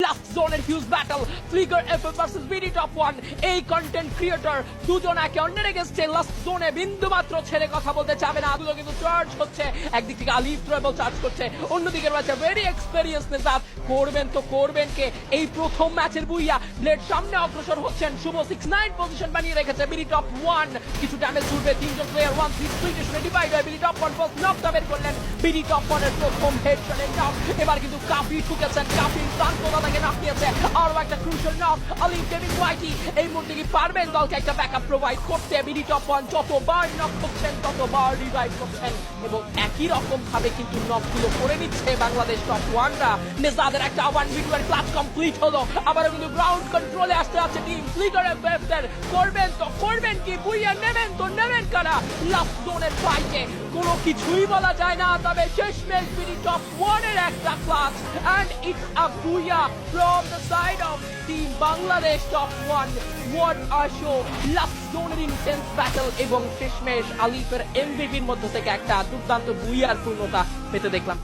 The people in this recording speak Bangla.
লাস্ট জোনের huge battle flicker FF versus BD top 1 এই কন্টেন্ট ক্রিয়েটর দুজন একে অন্যের এগেইনস্টে লাস্ট জোনে বিন্দুমাত্র ছেড়ে কথা বলতে চাবে না। দুটো কিন্তু চার্জ হচ্ছে, একদিক থেকে আলিফ ট্রাভেল চার্জ করছে, অন্যদিকে রয়েছে ভেরি এক্সপেরিয়েন্স নিজাত। করবেন তো করবেন কে এই প্রথম ম্যাচের বুইয়া। ব্লেড সামনে অগ্রসর হচ্ছেন, শুভ 6-9 পজিশন বানিয়ে রেখেছে বিডি টপ 1। কিছু ড্যামেজ ছুটবে, তিনজন প্লেয়ার 1-3 স্প্লিটেশনে ডিভাইড হয়। বিডি টপ 1 ফার্স্ট নকটা বের করলেন, বিডি টপ 1 এর প্রথম হেডশটে নক। এবার কিন্তু কাফি ঠুকেছেন, কাফির প্রান্তটা তাকে নক দিয়েছে। আরো একটা ক্রুশাল নক আলিফ ডেভিড ওয়াইটি। এই মুহূর্তে কি পারবেন দলকে একটা ব্যাকআপ প্রোভাইড করতে? বিডি টপ 1 যতবার নক করছেন ততবার রিভাইভ করছেন এবং একই রকম ভাবে কিন্তু নকগুলো করে নিচ্ছে বাংলাদেশ টপ 1রা। নেজাদের একটা 1v2 এর ক্লাচ কমপ্লিট হলো, আবারও কিন্তু গ্রাউন্ড কন্ট্রোলে আসতে যাচ্ছে টিম ফ্লিকার এফএফদের। করবেন তো করবেন কি, বুইয়া নেবেন তো নেবেন কারা? লাস্ট জোনের ফাইটে কোনো কিছুই বলা যায় না, তবে শেষমেশ বিডি টপ 1 এর একটা clutch and it's a booyah from the side of team Bangladesh top 1. What a show! Last জোনের ইন্টেন্স ব্যাটল এবং শেষমেশ আলিফের এমভিপির মধ্য থেকে একটা দুর্দান্ত বুইয়ার পূর্ণতা পেতে দেখলাম।